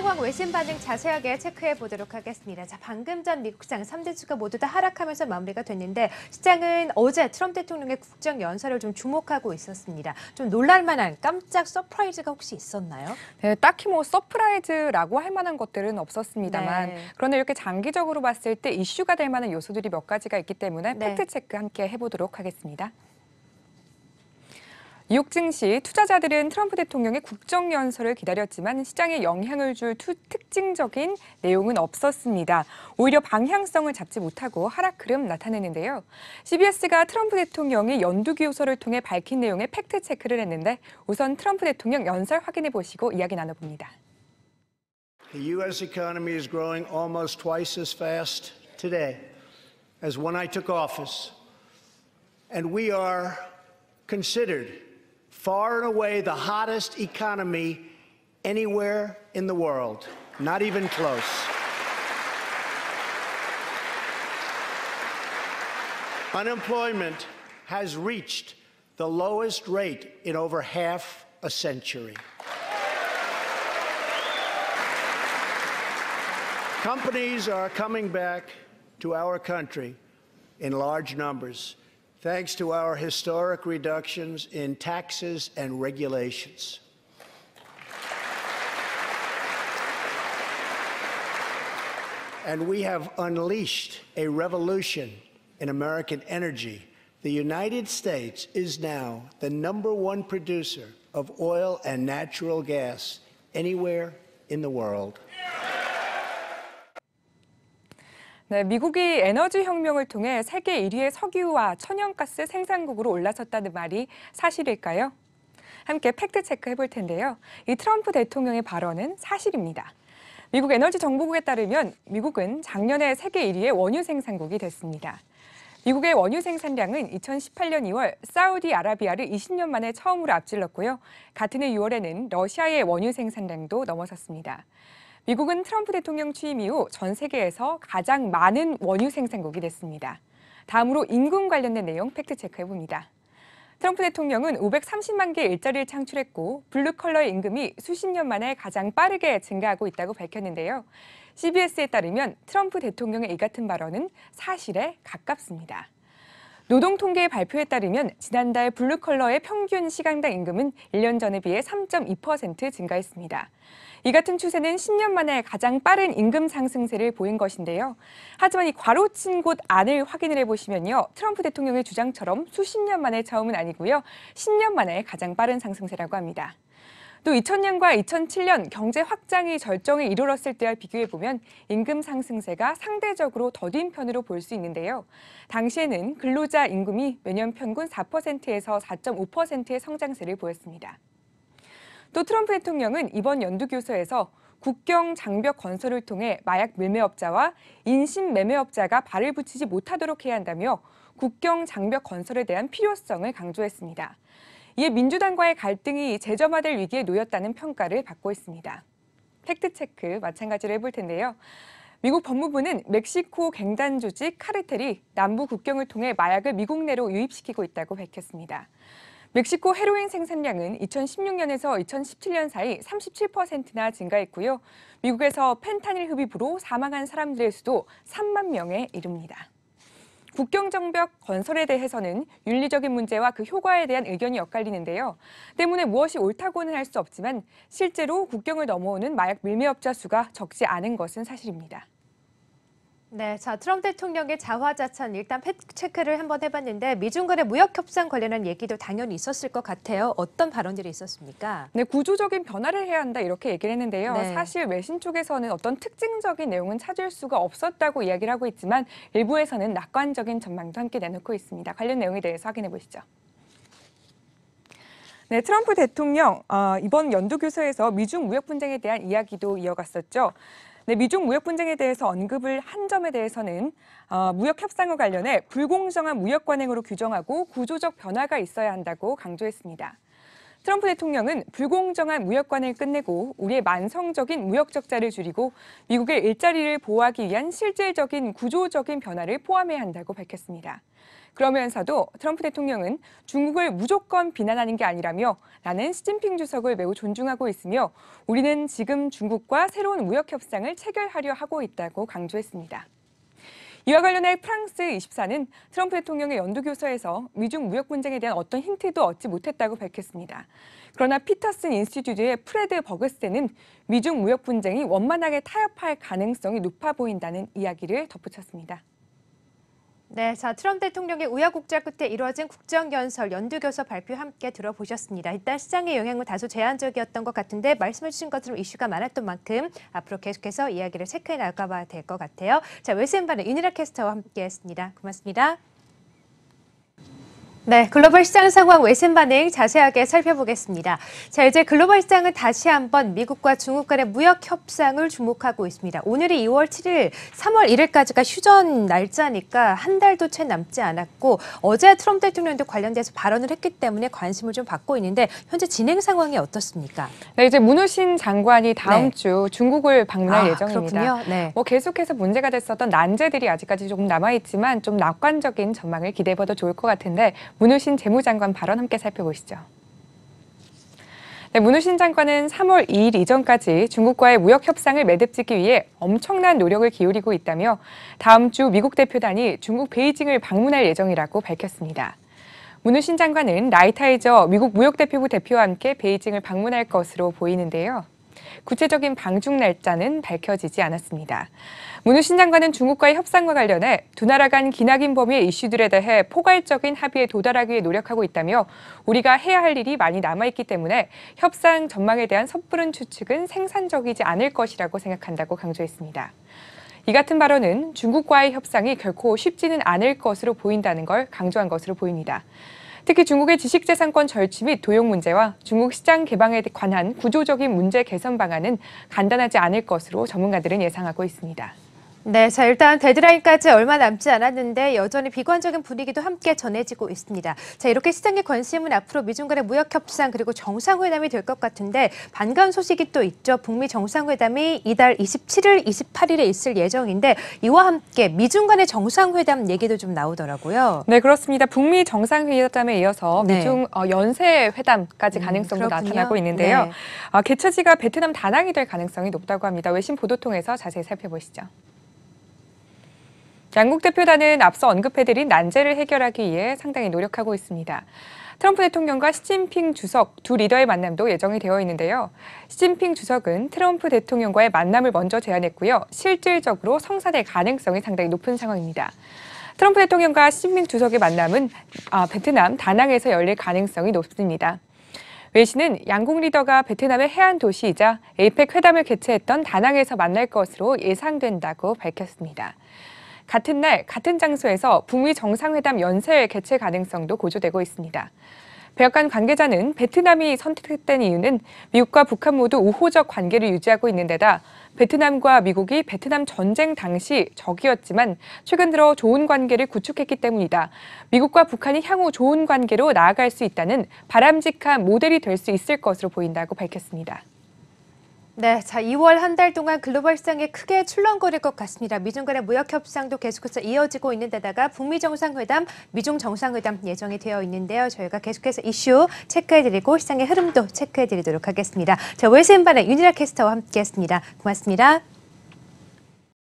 상황, 외신 반응 자세하게 체크해 보도록 하겠습니다. 자, 방금 전 미국 시장 3대 주가 모두 다 하락하면서 마무리가 됐는데 시장은 어제 트럼프 대통령의 국정 연설을 좀 주목하고 있었습니다. 좀 놀랄만한 깜짝 서프라이즈가 혹시 있었나요? 네, 딱히 뭐 서프라이즈라고 할 만한 것들은 없었습니다만 그런데 이렇게 장기적으로 봤을 때 이슈가 될 만한 요소들이 몇 가지가 있기 때문에 팩트 체크 함께 해보도록 하겠습니다. 뉴욕 증시 투자자들은 트럼프 대통령의 국정연설을 기다렸지만 시장에 영향을 줄 특징적인 내용은 없었습니다. 오히려 방향성을 잡지 못하고 하락 흐름 나타내는데요. CBS가 트럼프 대통령이 연두교서를 통해 밝힌 내용의 팩트 체크를 했는데 우선 트럼프 대통령 연설 확인해 보시고 이야기 나눠봅니다. The U.S. economy is growing almost twice as fast today as when I took office, and we are considered far and away the hottest economy anywhere in the world, not even close. Unemployment has reached the lowest rate in over half a century. Companies are coming back to our country in large numbers, thanks to our historic reductions in taxes and regulations. And we have unleashed a revolution in American energy. The United States is now the #1 producer of oil and natural gas anywhere in the world. 네, 미국이 에너지 혁명을 통해 세계 1위의 석유와 천연가스 생산국으로 올라섰다는 말이 사실일까요? 함께 팩트 체크 해볼 텐데요. 이 트럼프 대통령의 발언은 사실입니다. 미국 에너지정보국에 따르면 미국은 작년에 세계 1위의 원유 생산국이 됐습니다. 미국의 원유 생산량은 2018년 2월 사우디아라비아를 20년 만에 처음으로 앞질렀고요. 같은 해 6월에는 러시아의 원유 생산량도 넘어섰습니다. 미국은 트럼프 대통령 취임 이후 전 세계에서 가장 많은 원유 생산국이 됐습니다. 다음으로 임금 관련된 내용 팩트 체크해봅니다. 트럼프 대통령은 530만 개의 일자리를 창출했고 블루컬러의 임금이 수십 년 만에 가장 빠르게 증가하고 있다고 밝혔는데요. CBS에 따르면 트럼프 대통령의 이 같은 발언은 사실에 가깝습니다. 노동통계 발표에 따르면 지난달 블루컬러의 평균 시간당 임금은 1년 전에 비해 3.2% 증가했습니다. 이 같은 추세는 10년 만에 가장 빠른 임금 상승세를 보인 것인데요. 하지만 이 괄호친 곳 안을 확인을 해보시면요. 트럼프 대통령의 주장처럼 수십 년 만에 처음은 아니고요. 10년 만에 가장 빠른 상승세라고 합니다. 또 2000년과 2007년 경제 확장이 절정에 이르렀을 때와 비교해보면 임금 상승세가 상대적으로 더딘 편으로 볼 수 있는데요. 당시에는 근로자 임금이 매년 평균 4%에서 4.5%의 성장세를 보였습니다. 또 트럼프 대통령은 이번 연두교서에서 국경 장벽 건설을 통해 마약 밀매업자와 인신 매매업자가 발을 붙이지 못하도록 해야 한다며 국경 장벽 건설에 대한 필요성을 강조했습니다. 이에 민주당과의 갈등이 재점화될 위기에 놓였다는 평가를 받고 있습니다. 팩트체크 마찬가지로 해볼 텐데요. 미국 법무부는 멕시코 갱단 조직 카르텔이 남부 국경을 통해 마약을 미국 내로 유입시키고 있다고 밝혔습니다. 멕시코 헤로인 생산량은 2016년에서 2017년 사이 37%나 증가했고요. 미국에서 펜타닐 흡입으로 사망한 사람들의 수도 3만 명에 이릅니다. 국경장벽 건설에 대해서는 윤리적인 문제와 그 효과에 대한 의견이 엇갈리는데요. 때문에 무엇이 옳다고는 할 수 없지만 실제로 국경을 넘어오는 마약 밀매업자 수가 적지 않은 것은 사실입니다. 네, 자, 트럼프 대통령의 자화자찬 일단 팩트 체크를 한번 해봤는데 미중 간의 무역 협상 관련한 얘기도 당연히 있었을 것 같아요. 어떤 발언들이 있었습니까? 네, 구조적인 변화를 해야 한다 이렇게 얘기를 했는데요. 사실 외신 쪽에서는 어떤 특징적인 내용은 찾을 수가 없었다고 이야기를 하고 있지만 일부에서는 낙관적인 전망도 함께 내놓고 있습니다. 관련 내용에 대해서 확인해 보시죠. 네, 트럼프 대통령 이번 연두교서에서 미중 무역 분쟁에 대한 이야기도 이어갔었죠. 네, 미중 무역 분쟁에 대해서 언급을 한 점에 대해서는 무역 협상과 관련해 불공정한 무역 관행으로 규정하고 구조적 변화가 있어야 한다고 강조했습니다. 트럼프 대통령은 불공정한 무역 관행을 끝내고 우리의 만성적인 무역 적자를 줄이고 미국의 일자리를 보호하기 위한 실질적인 구조적인 변화를 포함해야 한다고 밝혔습니다. 그러면서도 트럼프 대통령은 중국을 무조건 비난하는 게 아니라며 나는 시진핑 주석을 매우 존중하고 있으며 우리는 지금 중국과 새로운 무역 협상을 체결하려 하고 있다고 강조했습니다. 이와 관련해 프랑스 24는 트럼프 대통령의 연두교서에서 미중 무역 분쟁에 대한 어떤 힌트도 얻지 못했다고 밝혔습니다. 그러나 피터슨 인스티튜트의 프레드 버그스는 미중 무역 분쟁이 원만하게 타협할 가능성이 높아 보인다는 이야기를 덧붙였습니다. 네, 자, 트럼프 대통령의 우여곡절 끝에 이루어진 국정연설 연두교서 발표 함께 들어보셨습니다. 일단 시장의 영향은 다소 제한적이었던 것 같은데 말씀해 주신 것처럼 이슈가 많았던 만큼 앞으로 계속해서 이야기를 체크해 나가봐야 될 것 같아요. 자, 외신반의 윤희라 캐스터와 함께했습니다. 고맙습니다. 네, 글로벌 시장 상황 외신 반응 자세하게 살펴보겠습니다. 자, 이제 글로벌 시장은 다시 한번 미국과 중국 간의 무역 협상을 주목하고 있습니다. 오늘이 2월 7일, 3월 1일까지가 휴전 날짜니까 한 달도 채 남지 않았고 어제 트럼프 대통령도 관련돼서 발언을 했기 때문에 관심을 좀 받고 있는데 현재 진행 상황이 어떻습니까? 네, 이제 문우신 장관이 다음 네. 주 중국을 방문할 예정입니다. 그렇군요. 네. 계속해서 문제가 됐었던 난제들이 아직까지 조금 남아있지만 좀 낙관적인 전망을 기대해봐도 좋을 것 같은데 문우신 재무장관 발언 함께 살펴보시죠. 네, 문우신 장관은 3월 2일 이전까지 중국과의 무역 협상을 매듭짓기 위해 엄청난 노력을 기울이고 있다며 다음 주 미국 대표단이 중국 베이징을 방문할 예정이라고 밝혔습니다. 문우신 장관은 라이타이저 미국 무역대표부 대표와 함께 베이징을 방문할 것으로 보이는데요. 구체적인 방중 날짜는 밝혀지지 않았습니다. 문우신 장관은 중국과의 협상과 관련해 두 나라 간 기나긴 범위의 이슈들에 대해 포괄적인 합의에 도달하기 위해 노력하고 있다며 우리가 해야 할 일이 많이 남아있기 때문에 협상 전망에 대한 섣부른 추측은 생산적이지 않을 것이라고 생각한다고 강조했습니다. 이 같은 발언은 중국과의 협상이 결코 쉽지는 않을 것으로 보인다는 걸 강조한 것으로 보입니다. 특히 중국의 지식재산권 절취 및 도용 문제와 중국 시장 개방에 관한 구조적인 문제 개선 방안은 간단하지 않을 것으로 전문가들은 예상하고 있습니다. 네, 자, 일단 데드라인까지 얼마 남지 않았는데 여전히 비관적인 분위기도 함께 전해지고 있습니다. 자, 이렇게 시장의 관심은 앞으로 미중 간의 무역 협상 그리고 정상회담이 될 것 같은데 반가운 소식이 또 있죠. 북미 정상회담이 이달 27일, 28일에 있을 예정인데 이와 함께 미중 간의 정상회담 얘기도 좀 나오더라고요. 네, 그렇습니다. 북미 정상회담에 이어서 네. 미중 연쇄회담까지 가능성도 그렇군요. 나타나고 있는데요. 네. 개최지가 베트남 다낭이 될 가능성이 높다고 합니다. 외신 보도 통해서 자세히 살펴보시죠. 양국 대표단은 앞서 언급해드린 난제를 해결하기 위해 상당히 노력하고 있습니다. 트럼프 대통령과 시진핑 주석 두 리더의 만남도 예정이 되어 있는데요. 시진핑 주석은 트럼프 대통령과의 만남을 먼저 제안했고요. 실질적으로 성사될 가능성이 상당히 높은 상황입니다. 트럼프 대통령과 시진핑 주석의 만남은 베트남 다낭에서 열릴 가능성이 높습니다. 외신은 양국 리더가 베트남의 해안 도시이자 에이펙 회담을 개최했던 다낭에서 만날 것으로 예상된다고 밝혔습니다. 같은 날, 같은 장소에서 북미 정상회담 연쇄 개최 가능성도 고조되고 있습니다. 백악관 관계자는 베트남이 선택된 이유는 미국과 북한 모두 우호적 관계를 유지하고 있는 데다 베트남과 미국이 베트남 전쟁 당시 적이었지만 최근 들어 좋은 관계를 구축했기 때문이다. 미국과 북한이 향후 좋은 관계로 나아갈 수 있다는 바람직한 모델이 될 수 있을 것으로 보인다고 밝혔습니다. 네, 자, 2월 한 달 동안 글로벌 시장에 크게 출렁거릴 것 같습니다. 미중 간의 무역 협상도 계속해서 이어지고 있는 데다가 북미 정상회담, 미중 정상회담 예정이 되어 있는데요. 저희가 계속해서 이슈 체크해드리고 시장의 흐름도 체크해드리도록 하겠습니다. 자, 외신반의 윤희라 캐스터와 함께했습니다. 고맙습니다.